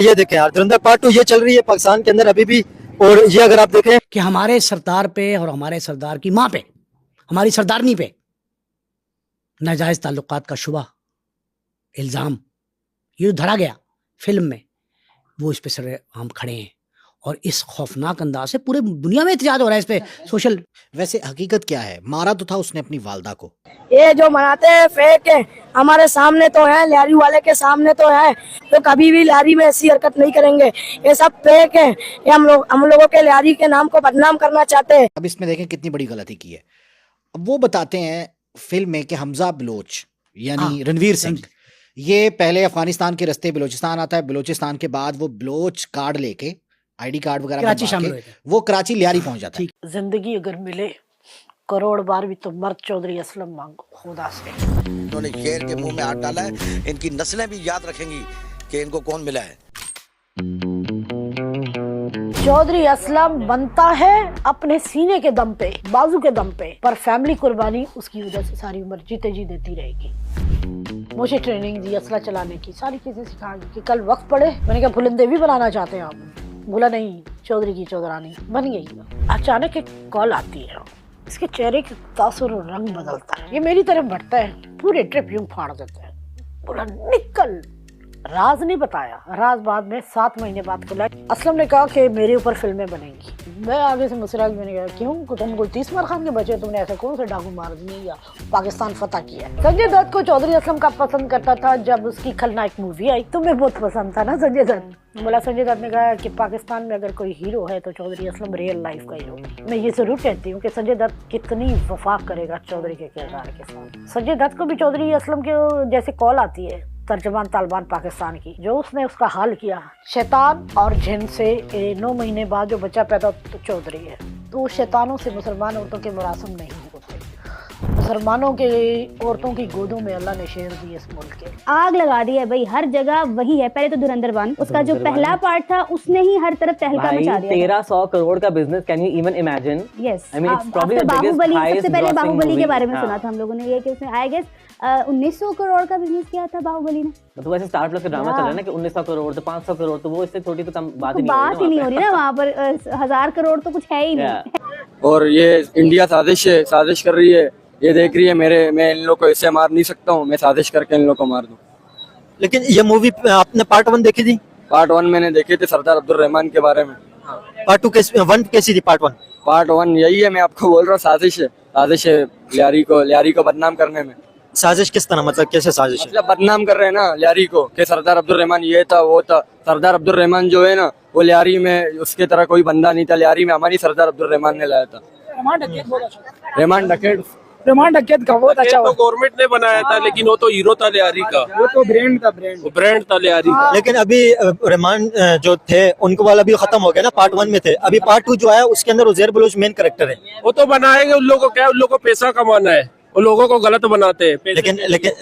ये देखें यार, धुरंधर पार्ट 2 ये चल रही है पाकिस्तान के अंदर अभी भी। और ये अगर आप देखें कि हमारे सरदार पे और हमारे सरदार की माँ पे, हमारी सरदारनी पे नाजायज ताल्लुकात का शुबा, इल्ज़ाम ये धरा गया फिल्म में, वो इस पे सर हम खड़े हैं और इस खौफनाक अंदाज से पूरे दुनिया में एहतजाज हो रहा है इस पे सोशल। वैसे हकीकत क्या है? मारा तो था उसने अपनी वालदा को। ये जो मनाते हैं फेक है, हमारे सामने तो है, लियारी वाले के सामने तो है, तो कभी भी लियारी में ऐसी हरकत नहीं करेंगे। ये सब फेक है, ये हम लोगों के लियारी के नाम को बदनाम करना चाहते हैं। अब इसमें देखें कितनी बड़ी गलती की है। अब वो बताते हैं फिल्म में कि हमजा बलोच यानी रणवीर सिंह, ये पहले अफगानिस्तान के रास्ते बलोचिस्तान आता है, बलोचिस्तान के बाद वो बलोच कार्ड लेके, आईडी कार्ड वगैरह कराची बनवा शामिल के, हुए थे। वो कराची लियारी पहुंच जाता है। जिंदगी अगर मिले करोड़ बार भी तो मर्द चौधरी असलम मांगो खुदा से। इन्होंने शेर के मुंह में हाथ डाला है, इनकी नस्लें भी याद रखेंगी कि इनको कौन मिला है। चौधरी असलम बनता है अपने सीने के दम पे, बाजू के दम पे, पर फैमिली कुर्बानी उसकी वजह से सारी उम्र जीते जी देती रहेगी। मुझे ट्रेनिंग दी असला चलाने की, सारी चीजें सिखा दी कि कल वक्त पड़े। मैंने कहा भुलंदे भी बनाना चाहते हैं आप? बोला नहीं, चौधरी की चौधरानी बन गई। अचानक एक कॉल आती है, इसके चेहरे के तासुर और रंग बदलता है, ये मेरी तरफ बढ़ता है, पूरे ट्रिप यूं फाड़ देता है। बोला निकल। राज नहीं बताया, राज बाद में 7 महीने बाद खुला। असलम ने कहा कि मेरे ऊपर फिल्में बनेंगी। मैं आगे से मुस्कुरा के मैंने कहा क्यों, तुम कोई 30 मार खान के बच्चे, तुमने ऐसे कौन से डाकू मार दिए या पाकिस्तान फतह किया? संजय दत्त को चौधरी असलम का पसंद करता था। जब उसकी खलनायक मूवी आई तुम्हें बहुत पसंद था ना संजय दत्त? बोला संजय दत्त ने कहा कि पाकिस्तान में अगर कोई हीरो है तो चौधरी असलम रियल लाइफ का हीरो। मैं ये जरूर कहती हूँ कि संजय दत्त कितनी वफा करेगा चौधरी के किरदार के साथ। संजय दत्त को भी चौधरी असलम के जैसे कॉल आती है तर्जमान तालिबान पाकिस्तान की, जो उसने उसका हाल किया शैतान और जिन से 9 महीने बाद जो बच्चा पैदा तो चौधरी है। तो शैतानों से मुसलमान औरतों के मुरासम नहीं होते। मुसलमानों के औरतों की गोदों में अल्लाह ने शेर दिए इस मुल्क के। आग लगा दी है भाई, हर जगह वही है। पहले तो धुरंधर 1 उसका जो पहला पार्ट था उसने ही हर तरफ तहलका मचा दिया। 1300 करोड़ का business, can you even imagine? Yes, I mean, it's probably the biggest, Baahubali, highest सबसे पहले बाहुबली grossing के बारे में movie। सुना था हम लोगों ने, ये कि उसने आई गेस 1900 करोड़ का बिजनेस किया था बाहुबली ने। तो वैसे स्टार प्लस का ड्रामा चल रहा है ना कि 1900 करोड़ तो 500 करोड़, तो वो इससे छोटी तो कम बात ही नहीं हो रही ना वहाँ पर। 1000 करोड़ तो कुछ है ही नहीं। और ये इंडिया साजिश कर रही है, ये देख रही है मैं इन लोगों को इससे मार नहीं सकता हूँ, मैं साजिश करके इन लोगों को मार दूं। लेकिन ये मूवी आपने पार्ट 1 देखी थी? पार्ट 1 मैंने देखे थे, सरदार अब्दुल रहमान के बारे में। पार्ट 1 कैसी थी? पार्ट 1 पार्ट 1 यही है, मैं आपको बोल रहा हूँ, साजिश है लियारी को बदनाम करने में। साजिश किस तरह, मतलब कैसे साजिश है? मतलब बदनाम कर रहे हैं ना लियारी को कि सरदार अब्दुल रहमान ये था वो था। सरदार अब्दुल रहमान जो है ना, वो लियारी में उसके तरह कोई बंदा नहीं था। लियारी में हमारी सरदार अब्दुल रहमान ने लाया था। रिमांड डकैत का बहुत अच्छा तो गवर्नमेंट ने बनाया था, लेकिन वो तो हीरो था लियारी का, वो तो ब्रांड ब्रांड था लियारी का। लेकिन अभी रहमान जो थे उनको वाला भी खत्म हो गया ना, पार्ट 1 में थे। अभी पार्ट 2 जो आया उसके अंदर उज़ैर बलोच मेन कैरेक्टर है। वो तो बनाएंगे, उन लोगों को क्या, उन लोगों को पैसा कमाना है, उन लोगों को गलत बनाते हैं।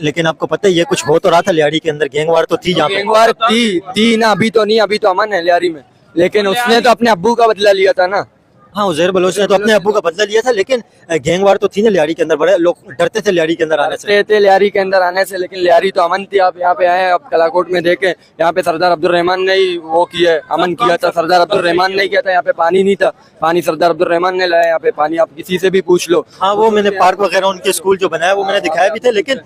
लेकिन आपको पता है ये कुछ हो तो रहा था लियारी के अंदर, गैंगवार तो थी, यहाँ पे गैंगवार थी ना, अभी तो नहीं, अभी तो अमन है लियारी में। लेकिन उसने तो अपने अब्बू का बदला लिया था ना। हाँ, उज़ैर बलोच ने तो अपने अब्बू का बदला लिया था, लेकिन गैंगवार तो थी ना लियारी के अंदर। बड़े लोग डरते थे लियारी के अंदर आने से, लियारी के अंदर आने से। लेकिन लियारी तो अमन थी। आप यहाँ पे आए, आप कलाकोट में देखे, यहाँ पे सरदार अब्दुल रहमान ने ही वो किया, अमन किया था। सरदार अब्दुल रहमान ने किया था। यहाँ पे पानी नहीं था, पानी सरदार अब्दुल रहमान ने लाया। यहाँ पे पानी आप किसी से भी पूछ लो। हाँ, वो मैंने पार्क वगैरह उनके स्कूल जो बनाया वो मैंने दिखाया भी थे। लेकिन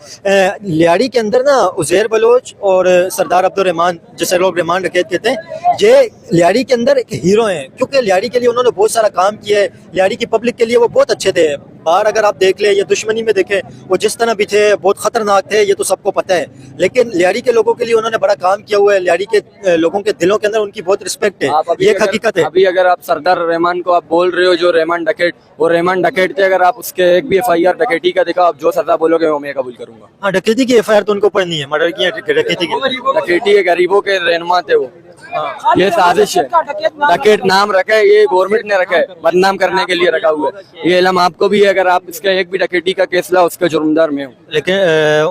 लियारी के अंदर ना उज़ैर बलोच और सरदार अब्दुल रहमान, जैसे लोग रहमान डकैत कहते हैं, ये लियारी के अंदर एक हीरो हैं, क्योंकि लियारी के लिए उन्होंने बहुत सारा काम किया है। लियारी की पब्लिक के लिए वो बहुत अच्छे थे। बाहर अगर आप देख ले या दुश्मनी में देखें, वो जिस तरह भी थे बहुत खतरनाक थे, ये तो सबको पता है। लेकिन लियारी के लोगों के लिए उन्होंने बड़ा काम किया हुआ है। लियारी के लोगों के दिलों के अंदर उनकी बहुत रिस्पेक्ट है, ये हकीकत है। अभी अगर आप सरदार रहमान को आप बोल रहे हो, जो रहमान डकैत, वो रहमान डकैत थे, अगर आप उसके एक भी FIR डकैती का दिखाओ, आप जो सजा बोलोगे वो मैं कबूल करूंगा। हाँ, डकैती की FIR तो उनको ऊपर नहीं है, मर्डर की डकैती के गरीबों के रहनुमा थे वो। ये साजिश है, डकैत नाम रखा है, ये गवर्नमेंट ने रखा है, बदनाम करने के लिए रखा हुआ है। ये इल्म आपको भी है, अगर आप इसका एक भी डकैती का केस ला, उसका जुर्मदार मैं हूँ। लेकिन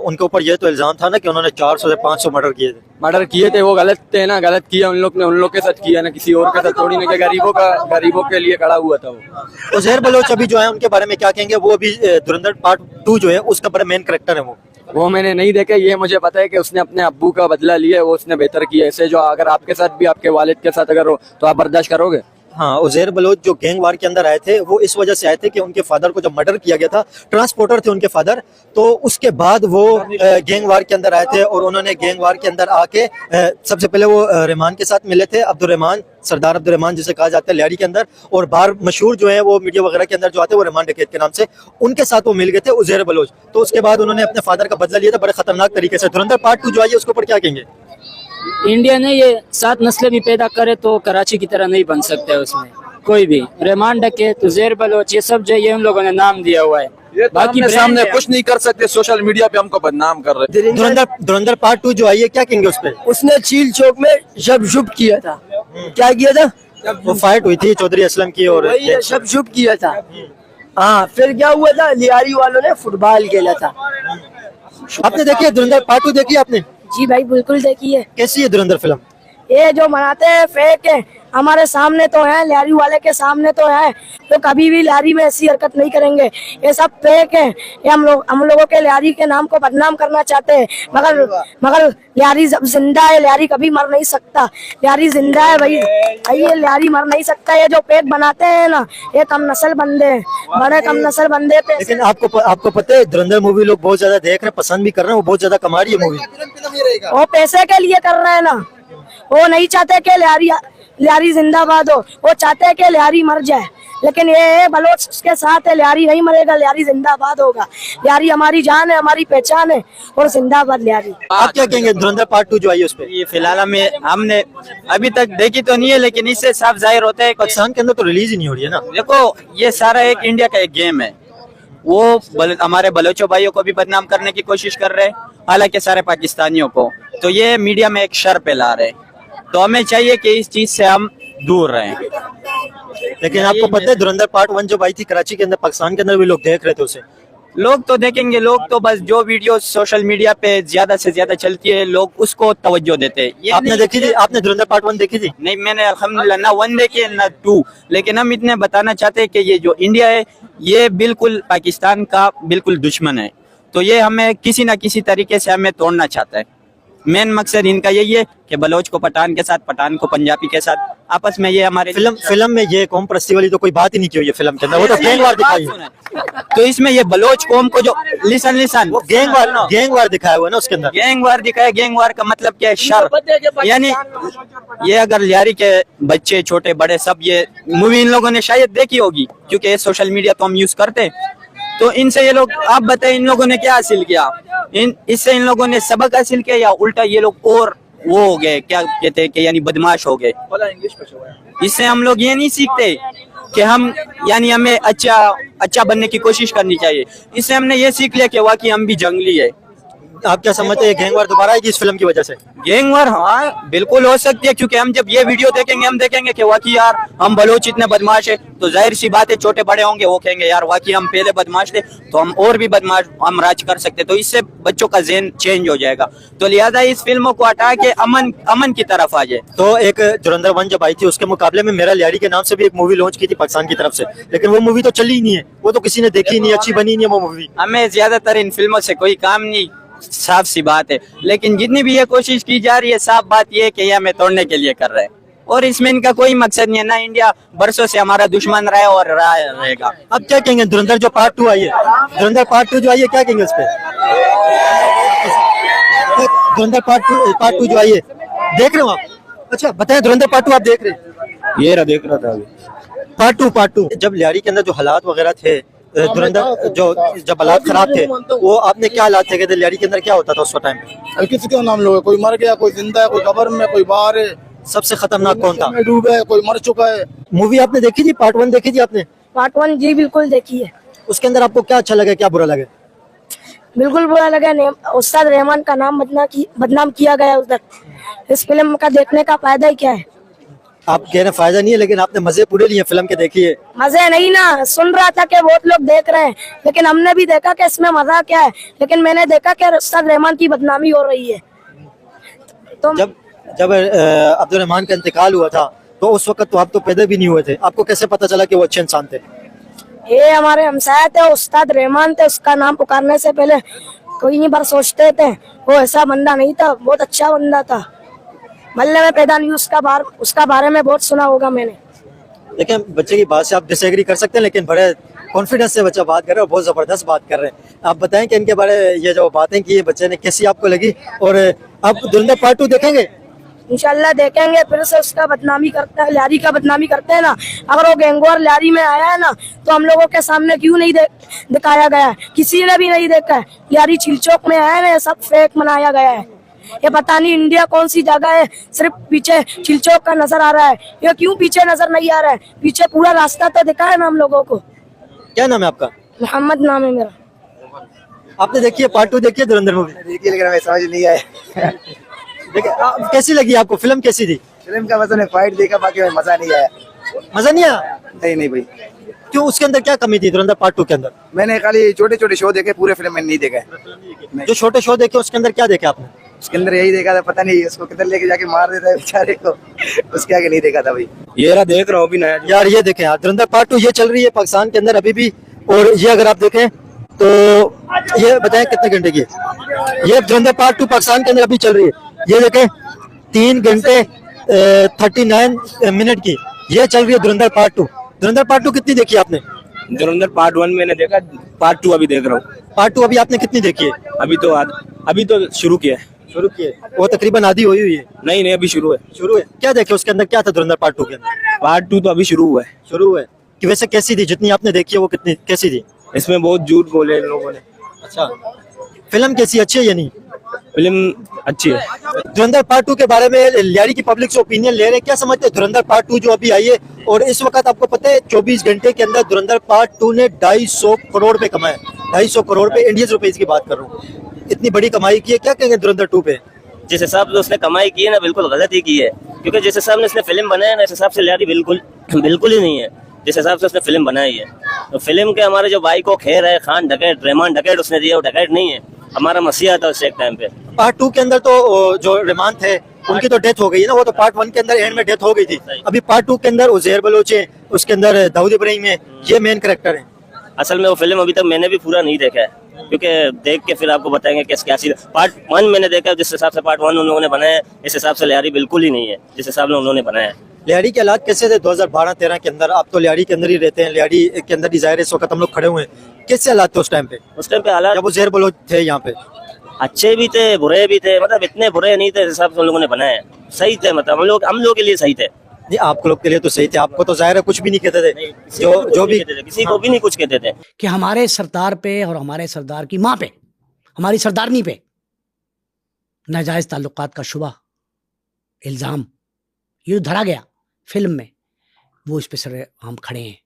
उनके ऊपर ये तो इल्जाम था ना कि उन्होंने 400 से 500 मर्डर किए थे। वो गलत थे ना, गलत किया उन लोग ने, उन लोग के साथ किया ना, किसी और के साथ थोड़ी नहीं। गरीबों के लिए खड़ा हुआ था वो। उज़ैर बलोच अभी जो है उनके बारे में क्या कहेंगे? वो अभी धुरंधर पार्ट 2 जो है उसका बड़ा मेन कैरेक्टर है वो। वो मैंने नहीं देखे। ये मुझे पता है कि उसने अपने अब्बू का बदला लिया, वो उसने बेहतर किया। ऐसे जो अगर आपके साथ भी आपके वालिद के साथ अगर हो तो आप बर्दाश्त करोगे? हाँ, उज़ैर बलोच जो गैंग वार के अंदर आए थे वो इस वजह से आए थे कि उनके फादर को जब मर्डर किया गया था, ट्रांसपोर्टर थे उनके फादर, तो उसके बाद वो गैंग वार के अंदर आए थे और उन्होंने गैंग वार के अंदर आके सबसे पहले वो रहमान के साथ मिले थे, अब्दुर्रहमान, सरदार अब्दुर्रहमान जिसे कहा जाता है लियाड़ी के अंदर, और बाहर मशहूर जो है वो मीडिया वगैरह के अंदर जो आते हैं वो रहमान डकैत के नाम से, उनके साथ वो मिल गए थे उज़ैर बलोच। तो उसके बाद उन्होंने अपने फादर का बदला लिया था बड़े खतरनाक तरीके से। धुरंधर पार्ट 2 जो आई है उसके ऊपर क्या कहेंगे? इंडिया ने ये 7 नस्लें भी पैदा करे तो कराची की तरह नहीं बन सकते उसमें कोई भी। रहमान डकैत, उज़ैर बलोच, ये सब जो ये उन लोगों ने नाम दिया हुआ है। बाकी सामने कुछ नहीं कर सकते, सोशल मीडिया पे हमको बदनाम कर रहे हैं। धुरंधर पार्ट 2 जो आई है क्या कहेंगे उस पर? उसने चील चौक में शब शुभ किया था। क्या किया था? वो फाइट हुई थी चौधरी असलम की और शब शुभ किया था। हाँ, फिर क्या हुआ था, लियारी वालों ने फुटबॉल खेला था। आपने देखी है धुरंधर पार्ट 2? देखी आपने? जी भाई बिल्कुल देखी है। कैसी है धुरंधर फिल्म? ये जो बनाते हैं फेक है, हमारे सामने तो है, लारी वाले के सामने तो है, तो कभी भी लारी में ऐसी हरकत नहीं करेंगे। ये सब फेक है। ये हम लोगों के लारी के नाम को बदनाम करना चाहते हैं, मगर लारी जिंदा है, लारी कभी मर नहीं सकता। लारी जिंदा है भाई, ये लारी मर नहीं सकता। ये जो फेक बनाते हैं ना, ये कम नस्ल बंदे हैं, बड़े कम नस्ल बंदे पे। लेकिन आपको पता है धुरंधर मूवी लोग बहुत ज्यादा देख रहे हैं, पसंद भी कर रहे हैं, वो बहुत ज्यादा कमा रही है मूवी। वो पैसे के लिए कर रहे हैं ना, वो नहीं चाहते कि लियारी जिंदाबाद हो, वो चाहते हैं कि लियारी मर जाए। लेकिन ये बलोच उसके साथ है, लियारी नहीं मरेगा, लियारी जिंदाबाद होगा। लियारी हमारी जान है, हमारी पहचान है, और जिंदाबाद लियारी। आप क्या कहेंगे धुरंधर पार्ट 2 जो आई है उस पर? ये फिलहाल हमने अभी तक देखी तो नहीं है, लेकिन इससे साफ जाहिर होता है पाकिस्तान के अंदर तो रिलीज ही नहीं हो रही है ना। देखो ये सारा एक इंडिया का एक गेम है। वो हमारे बलोचो भाइयों को भी बदनाम करने की कोशिश कर रहे हैं, हालांकि सारे पाकिस्तानियों को। तो ये मीडिया में एक शर फैला रहे, तो हमें चाहिए कि इस चीज से हम दूर रहें। लेकिन आपको पता है धुरंधर पार्ट 1 जब आई थी कराची के अंदर, पाकिस्तान के अंदर भी लोग देख रहे थे उसे। लोग तो देखेंगे, लोग तो बस जो वीडियो सोशल मीडिया पे ज्यादा से ज्यादा चलती है लोग उसको तवज्जो देते हैं। आपने देखी थी? आपने धुरंधर पार्ट 1 देखी थी? नहीं, मैंने अल्हम्दुलिल्लाह ना 1 देखी ना 2, लेकिन हम इतने बताना चाहते हैं कि ये जो इंडिया है ये बिल्कुल पाकिस्तान का बिल्कुल दुश्मन है। तो ये हमें किसी ना किसी तरीके से हमें तोड़ना चाहता है। मेन मकसद इनका यही है कि बलोच को पठान के साथ, पठान को पंजाबी के साथ आपस में ये हमारे फिल्म में ये कौम परस्ती वाली तो कोई बात ही नहीं की हुई है फिल्म के अंदर, वो तो गैंगवार दिखाई है। तो इसमें ये बलोच कौम को जो लिसन वो गैंगवार दिखाया हुआ है ना उसके अंदर। गैंगवार दिखाया। गैंगवार का मतलब क्या है? शर। यानी ये अगर लियारी के बच्चे छोटे बड़े सब ये मूवी इन लोगों ने शायद देखी होगी, क्योंकि ये सोशल मीडिया तो हम यूज करते हैं। तो इनसे ये लोग, आप बताएं इन लोगों ने क्या हासिल किया? इससे इन लोगों ने सबक हासिल किया या उल्टा ये लोग और वो हो गए, क्या कहते हैं कि यानी बदमाश हो गए। इससे हम लोग ये नहीं सीखते कि हम यानी हमें अच्छा बनने की कोशिश करनी चाहिए। इससे हमने ये सीख लिया कि वाकई हम भी जंगली है। आप क्या समझते हैं गैंगवार दोबारा आएगी इस फिल्म की वजह से? गैंगवार हाँ बिल्कुल हो सकती है, क्योंकि हम जब ये वीडियो देखेंगे हम देखेंगे कि वाकई यार हम बलोच इतने बदमाश है, तो जाहिर सी बात है छोटे बड़े होंगे वो कहेंगे यार वाकई हम पहले बदमाश थे तो हम और भी बदमाश हम राज कर सकते। तो इससे बच्चों का ज़हन चेंज हो जाएगा। तो लिहाजा इस फिल्मों को हटा के अमन की तरफ आ जाए। तो एक धुरंधर 1 जब आई थी उसके मुकाबले में मेरा लियाड़ी के नाम से भी एक मूवी लॉन्च की थी पाकिस्तान की तरफ से, लेकिन वो मूवी तो चली ही नहीं है, वो तो किसी ने देखी नहीं, अच्छी बनी नहीं है वो मूवी। हमें ज्यादातर इन फिल्मों से कोई काम नहीं, साफ सी बात है। लेकिन जितनी भी ये कोशिश की जा रही है, साफ बात ये है कि ये हमें तोड़ने के लिए कर रहे हैं, और इसमें इनका कोई मकसद नहीं है। ना इंडिया बरसों से हमारा दुश्मन रहा है और रहेगा। अब क्या कहेंगे धुरंधर जो पार्ट 2 आई है, धुरंधर पार्ट 2 जो आई है क्या कहेंगे उस पर? धुरंधर पार्ट 2 जो आई है देख रहे हो आप? अच्छा बताएं, धुरंधर पार्ट 2 आप देख रहे हैं? ये रहा देख रहा था अभी। पार्ट 2 जब लियारी के अंदर जो हालात वगैरह थे, धुरंधर जब हालात खराब थे, वो आपने क्या हालात थे कि लियारी के अंदर क्या होता था उस टाइम पे? किसी का नाम लो, कोई मर गया, कोई जिंदा है, कोई कब्र में, कोई बाहर है। सबसे खतरनाक कौन था? डूबा है, कोई मर चुका है। मूवी आपने देखी थी? पार्ट 1 देखी थी आपने? पार्ट 1 जी बिल्कुल देखी है। उसके अंदर आपको क्या अच्छा लगा, क्या बुरा लगा? बिल्कुल बुरा लगा। उस्ताद रहमान का नाम बदनाम किया गया उधर। इस फिल्म का देखने का फायदा ही क्या है? आप कह रहे हैं फायदा नहीं है, लेकिन आपने मजे पूरे लिए फिल्म के देखिए। मजे नहीं ना, सुन रहा था कि बहुत लोग देख रहे हैं, लेकिन हमने भी देखा कि इसमें मजा क्या है। लेकिन मैंने देखा कि उस्ताद रहमान की बदनामी हो रही है। तो जब अब्दुर्रहमान का इंतकाल हुआ था तो उस वक्त तो आप तो पैदा भी नहीं हुए थे, आपको कैसे पता चला कि वो अच्छे इंसान थे? ये हमारे हमसाया थे, उस्ताद रहमान थे, उसका नाम पुकारने से पहले कई बार सोचते थे वो ऐसा बंदा नहीं था, बहुत अच्छा बंदा था। मल्ले में पैदा नहीं, उसका बारे में बहुत सुना होगा मैंने। देखिए बच्चे की बात से आप डिसएग्री कर सकते हैं, लेकिन बड़े कॉन्फिडेंस से बच्चा बात कर रहा है और बहुत जबरदस्त बात कर रहे हैं। आप बताएं कि इनके बारे ये जो बातें की बच्चे ने कैसी आपको लगी, और आप धुरंधर पार्ट 2 देखेंगे? इंशाल्लाह देखेंगे। फिर से उसका बदनामी करता है, लियारी का बदनामी करते हैं ना। अगर वो गैंगवार लियारी में आया है ना, तो हम लोगों के सामने क्यों नहीं दिखाया गया है? किसी ने भी नहीं देखा है। लियारी चिलचोक में आया है ना, ये सब फेक मनाया गया है। ये पता नहीं इंडिया कौन सी जगह है, सिर्फ पीछे चिलचोक का नजर आ रहा है। ये क्यों पीछे नजर नहीं आ रहा है? पीछे पूरा रास्ता तो दिखा है ना हम लोगों को। क्या नाम है आपका? मोहम्मद नाम है मेरा। आपने देखी है पार्ट 2 देखी है धुरंधर मूवी? देखिए, लेकिन हमें समझ नहीं आया। देखिए कैसी लगी आपको? फिल्म कैसी थी? फिल्म का बस फाइट देखा, बाकी में मजा नहीं आया। मजा नहीं आया? नहीं भाई, क्यों? उसके अंदर क्या कमी थी धुरंधर पार्ट 2 के अंदर? मैंने खाली छोटे छोटे शो देखे, पूरे फिल्म में नहीं देखा है। जो छोटे शो देखे उसके अंदर क्या देखे आपने? उसके अंदर यही देखा था, पता नहीं उसको किधर लेके जाके मार देता है बेचारे को, उसके आगे नहीं देखा था भाई। ये रहा देख रहा हूँ अभी नया। यार ये देखें यार, धुरंधर पार्ट 2 ये चल रही है पाकिस्तान के अंदर अभी भी, और ये अगर आप देखें तो ये बताएं कितने घंटे की है? ये धुरंधर पार्ट 2 पाकिस्तान के अंदर अभी चल रही है। ये देखें 3 घंटे 39 मिनट की ये चल रही है धुरंधर पार्ट 2। धुरंधर पार्ट 2 कितनी देखी आपने? धुरंधर पार्ट 1 मैंने देखा, पार्ट 2 अभी देख रहा हूँ। पार्ट 2 अभी आपने कितनी देखी है? अभी तो शुरू किया है। शुरू की है? वो तकरीबन आधी हुई है। नहीं अभी शुरू है। शुरू है। क्या देखे उसके अंदर, क्या था धुरंधर पार्ट 2 के अंदर? पार्ट 2 तो अभी शुरू हुआ है। शुरू हुआ है कि वैसे कैसी थी? जितनी आपने देखी है वो कितनी कैसी थी? इसमें बहुत झूठ बोले इन लोगों ने। अच्छा, फिल्म कैसी, अच्छी है या नहीं? फिल्म अच्छी है। धुरंधर पार्ट 2 के बारे में लियारी की पब्लिक से ओपिनियन ले रहे हैं, क्या समझते हैं? धुरंधर पार्ट 2 जो अभी आई है, और इस वक्त आपको पता है 24 घंटे के अंदर धुरंधर पार्ट 2 ने 250 करोड़ रुपए कमाए। 250 करोड़ रुपए, इंडियन रुपीज की बात कर रहा हूँ। इतनी बड़ी कमाई की है, क्या कहेंगे धुरंधर 2 पे? जिस हिसाब से उसने कमाई की है ना, बिल्कुल गलत ही की है। क्योंकि जिस हिसाब से उसने फिल्म बनाया ना, इस हिसाब से लियारी बिल्कुल ही नहीं है जिस हिसाब से उसने फिल्म बनाई है। तो फिल्म के हमारे जो भाई को खेर है, खान डकैत, रहमान डकैत उसने दिया, वो डकैत नहीं है, हमारा मसीहा था उस एक टाइम पे। पार्ट 2 के अंदर तो जो रहमान थे उनकी तो डेथ हो गई है ना, वो तो पार्ट 1 के अंदर एंड में डेथ हो गई थी। अभी पार्ट 2 के अंदर उज़ैर बलोच है, उसके अंदर दाऊद इब्राहिम है, ये मेन कैरेक्टर है। असल में वो फिल्म अभी तक मैंने भी पूरा नहीं देखा है, क्योंकि देख के फिर आपको बताएंगे क्या चीज। पार्ट 1 मैंने देखा, जिस हिसाब से पार्ट 1 उन लोगों ने बनाया, इस हिसाब से लियारी बिल्कुल ही नहीं है जिस हिसाब से उन्होंने बनाया। लियारी के हालात कैसे थे 2012-13 के अंदर? आप तो लियारी के अंदर ही रहते हैं, लियारी के अंदर डिजायर इस वक्त हम लोग खड़े हुए हैं, कैसे हालात थे उस टाइम पे? उस टाइम पे हालात जब उज़ैर बलोच थे यहाँ पे, अच्छे भी थे बुरे भी थे, मतलब इतने बुरे नहीं थे, इस हिसाब से उन लोगों ने बनाया, सही थे, मतलब हम लोग के लिए सही थे। नहीं, आप लोग के लिए तो सही थे, आपको तो जाहिर है कुछ भी नहीं कहते थे, जो भी किसी को भी नहीं कुछ कहते थे। कि हमारे सरदार पे और हमारे सरदार की माँ पे, हमारी सरदारनी पे नाजायज ताल्लुकात का शुबा, इल्ज़ाम ये धरा गया फिल्म में, वो इस पे सर हम खड़े हैं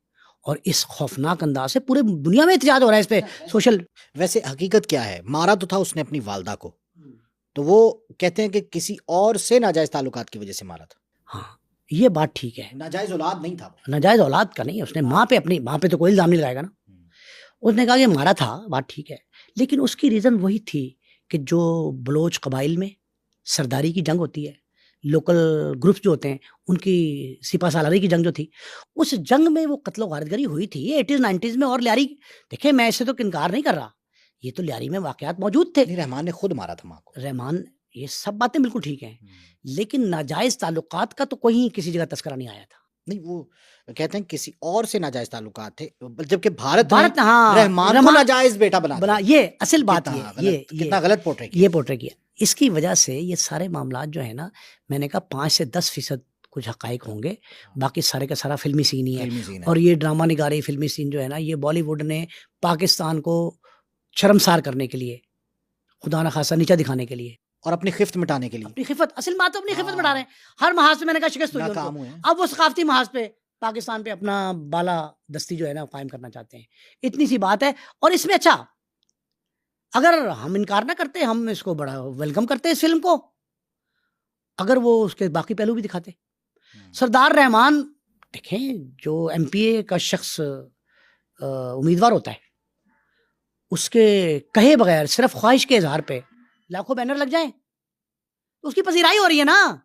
और इस खौफनाक अंदाज से पूरे दुनिया में एहतजाज हो रहा है इस पे सोशल। वैसे हकीकत क्या है? मारा तो था उसने अपनी वालदा को, तो वो कहते हैं कि किसी और से नाजायज ताल्लुकात की वजह से मारा था। हाँ, ये बात ठीक है, नाजायज औलाद नहीं था, नाजायज औलाद का नहीं, उसने माँ पे, अपनी माँ पे तो कोई इल्ज़ाम नहीं लगाएगा ना। उसने कहा कि मारा था, बात ठीक है, लेकिन उसकी रीज़न वही थी कि जो बलोच कबाइल में सरदारी की जंग होती है, लोकल ग्रुप्स जो होते हैं उनकी सिपा सालारी की जंग जो थी, उस जंग में वो कत्लो गारतगरी हुई थी 80s-90s में। और लियारी, देखे मैं इससे तो इनकार नहीं कर रहा, ये तो लियारी में वाकयात मौजूद थे। रहमान ने खुद मारा था माँ को। रहमान, ये सब बातें बिल्कुल ठीक हैं, लेकिन नाजायज ताल्लुकात का तो कोई किसी जगह तस्करा नहीं आया था। नहीं, वो कहते हैं किसी और से नाजायज ताल्लुकात थे, जबकि भारत हाँ, रहमान को नाजायज बेटा बना ये असल बात ये कितना गलत पोर्ट्रेट ये पोर्ट्रेट किया। इसकी वजह से ये सारे मामलात जो है ना, मैंने कहा 5 से 10% कुछ हकाइक होंगे, बाकी सारे का सारा फिल्मी सीन ही है। और ये ड्रामा निगारी फिल्मी सीन जो है ना, ये बॉलीवुड ने पाकिस्तान को शर्मसार करने के लिए, खुदा न खासा नीचा दिखाने के लिए और अपनी खिफ्त मिटाने के लिए, अपनी खिफत, असल बात तो अपनी खिफत मिटा रहे हैं हर महाज पे। मैंने कहा शिकस्त हुई उनको, अब वो सकाफती महाज पे पाकिस्तान पे अपना बाला दस्ती जो है ना कायम करना चाहते हैं। इतनी सी बात है। और इसमें अच्छा, अगर हम इनकार ना करते, हम इसको बड़ा वेलकम करते इस फिल्म को, अगर वो उसके बाकी पहलू भी दिखाते। सरदार रहमान, देखें जो MPA का शख्स उम्मीदवार होता है, उसके कहे बगैर सिर्फ ख्वाहिश के इजहार पे लाखों बैनर लग जाएं, तो उसकी पसीराई हो रही है ना।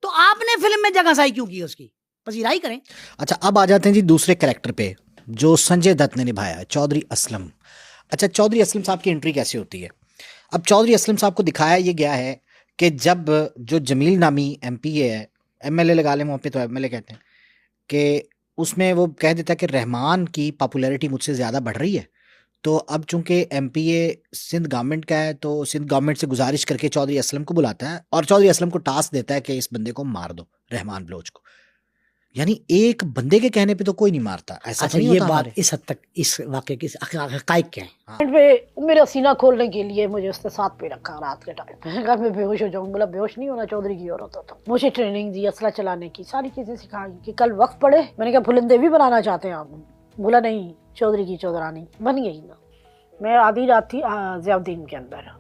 तो आपने फिल्म में जगह साई क्यों की? उसकी पसीराई करें। अच्छा, अब आ जाते हैं जी दूसरे कैरेक्टर पे जो संजय दत्त ने निभाया है, चौधरी असलम। अच्छा, चौधरी असलम साहब की एंट्री कैसे होती है? अब चौधरी असलम साहब को दिखाया ये गया है कि जब जो जमील नामी एमपी है, एमएलए लगा लें, वहाँ पे तो एमएलए कहते हैं, कि उसमें वो कह देता है कि रहमान की पॉपुलैरिटी मुझसे ज़्यादा बढ़ रही है, तो अब चूंकि एमपीए सिंध गवर्नमेंट का है तो सिंध गवर्नमेंट से गुजारिश करके चौधरी असलम को बुलाता है और चौधरी असलम को टास्क देता है कि इस बंदे को मार दो, रहमान बलोच को। यानी एक बंदे के कहने पे तो कोई नहीं मारता, ऐसा अच्छा, नहीं ये होता बात हमारे? इस हद तक इस वाक़े की हक़ाइक़ क्या है? पे मेरा सीना खोलने के लिए मुझे उसने साथ पे रखा रात के टाइम। मैंने कहा मैं बेहोश हो जाऊँ। बोला बेहोश नहीं होना, चौधरी की औरत होता। मुझे ट्रेनिंग दी असला चलाने की, सारी चीज़ें सिखाई कि कल वक्त पड़े। मैंने कहा फुलंदे भी बनाना चाहते हैं आप? बोला नहीं, चौधरी की चौधरानी बन गई ना। मैं आधी रात थी ज़ियाउद्दीन के अंदर,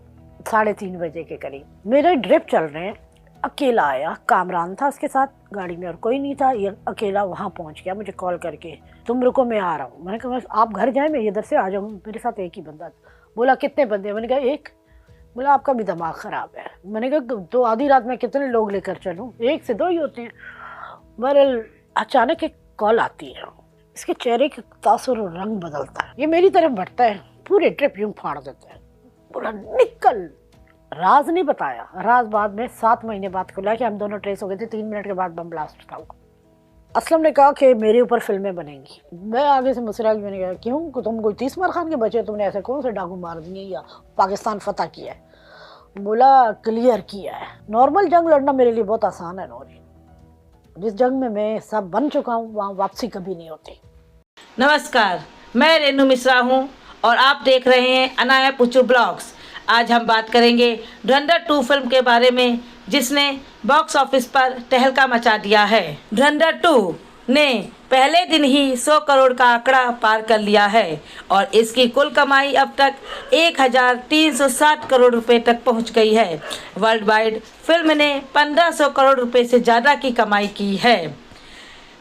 3:30 बजे के करीब मेरे ड्रिप चल रहे हैं। अकेला आया, कामरान था उसके साथ गाड़ी में और कोई नहीं था, ये अकेला वहाँ पहुँच गया मुझे कॉल करके, तुम रुको मैं आ रहा हूँ। मैंने कहा आप घर जाएं, मैं इधर से आ जाऊँ, मेरे साथ एक ही बंदा था। बोला कितने बंदे? मैंने कहा एक। बोला आपका भी दिमाग ख़राब है। मैंने कहा तो आधी रात में कितने लोग लेकर चलूँ? 1 से 2 ही होते हैं। बहरहाल अचानक एक कॉल आती है, इसके चेहरे के तासुर और रंग बदलता है, ये मेरी तरफ बढ़ता है, पूरे ट्रिप यूँ फाड़ देता है। बोला निकल। राज नहीं बताया, राज बाद में 7 महीने बाद खुला कि हम दोनों ट्रेस हो गए थे। 3 मिनट के बाद बम ब्लास्ट था। असलम ने कहा कि मेरे ऊपर फिल्में बनेंगी। मैं आगे से मुस्कुरा के मैंने कहा क्यों, तुम कोई 30 मार खान के बचे, तुमने ऐसे कौन से डाकू मार दिए या पाकिस्तान फतह किया है? बोला क्लियर किया है। नॉर्मल जंग लड़ना मेरे लिए बहुत आसान है नौरी, जिस जंग में मैं सब बन चुका हूँ वहाँ वापसी कभी नहीं होती। नमस्कार, मैं रेनू मिश्रा हूँ और आप देख रहे हैं अनाया पुचू ब्लॉग्स। आज हम बात करेंगे धुरंधर 2 फिल्म के बारे में, जिसने बॉक्स ऑफिस पर तहलका मचा दिया है। धुरंधर 2 ने पहले दिन ही 100 करोड़ का आंकड़ा पार कर लिया है और इसकी कुल कमाई अब तक 1360 करोड़ रुपए तक पहुंच गई है। वर्ल्ड वाइड फिल्म ने 1500 करोड़ रुपए से ज़्यादा की कमाई की है।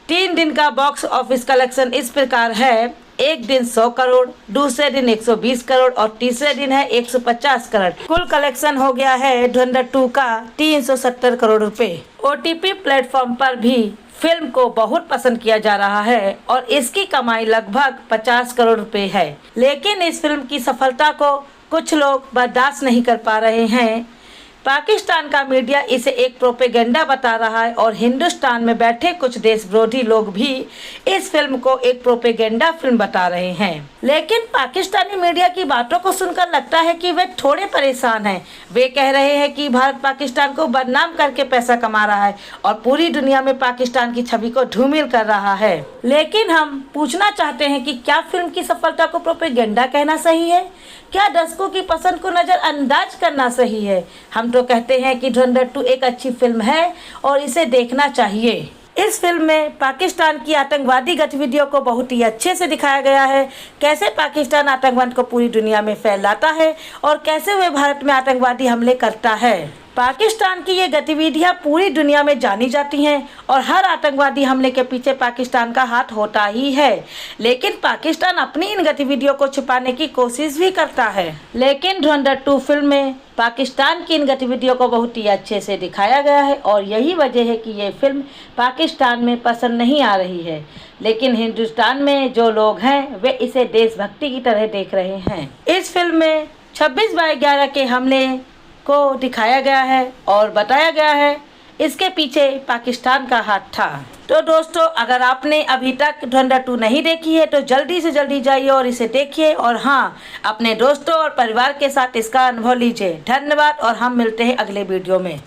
3 दिन का बॉक्स ऑफिस कलेक्शन इस प्रकार है: एक दिन 100 करोड़, दूसरे दिन 120 करोड़ और तीसरे दिन है 150 करोड़। कुल कलेक्शन हो गया है धुरंधर 2 का 370 करोड़ रुपए। OTP प्लेटफॉर्म पर भी फिल्म को बहुत पसंद किया जा रहा है और इसकी कमाई लगभग 50 करोड़ रुपए है। लेकिन इस फिल्म की सफलता को कुछ लोग बर्दाश्त नहीं कर पा रहे हैं। पाकिस्तान का मीडिया इसे एक प्रोपेगेंडा बता रहा है और हिंदुस्तान में बैठे कुछ देश विरोधी लोग भी इस फिल्म को एक प्रोपेगेंडा फिल्म बता रहे हैं। लेकिन पाकिस्तानी मीडिया की बातों को सुनकर लगता है कि वे थोड़े परेशान हैं। वे कह रहे हैं कि भारत पाकिस्तान को बदनाम करके पैसा कमा रहा है और पूरी दुनिया में पाकिस्तान की छवि को धूमिल कर रहा है। लेकिन हम पूछना चाहते हैं कि क्या फिल्म की सफलता को प्रोपेगेंडा कहना सही है? क्या दर्शकों की पसंद को नज़रअंदाज करना सही है? हम तो कहते हैं कि धुरंधर 2 एक अच्छी फिल्म है और इसे देखना चाहिए। इस फिल्म में पाकिस्तान की आतंकवादी गतिविधियों को बहुत ही अच्छे से दिखाया गया है। कैसे पाकिस्तान आतंकवाद को पूरी दुनिया में फैलाता है और कैसे वह भारत में आतंकवादी हमले करता है। पाकिस्तान की ये गतिविधियां पूरी दुनिया में जानी जाती हैं और हर आतंकवादी हमले के पीछे पाकिस्तान का हाथ होता ही है। लेकिन पाकिस्तान अपनी इन गतिविधियों को छिपाने की कोशिश भी करता है। लेकिन धुरंधर 2 फिल्म में पाकिस्तान की इन गतिविधियों को बहुत ही अच्छे से दिखाया गया है और यही वजह है कि ये फिल्म पाकिस्तान में पसंद नहीं आ रही है। लेकिन हिंदुस्तान में जो लोग हैं वे इसे देशभक्ति की तरह देख रहे हैं। इस फिल्म में 26/11 के हमले को दिखाया गया है और बताया गया है इसके पीछे पाकिस्तान का हाथ था। तो दोस्तों, अगर आपने अभी तक धुरंधर 2 नहीं देखी है तो जल्दी से जल्दी जाइए और इसे देखिए और हाँ, अपने दोस्तों और परिवार के साथ इसका अनुभव लीजिए। धन्यवाद और हम मिलते हैं अगले वीडियो में।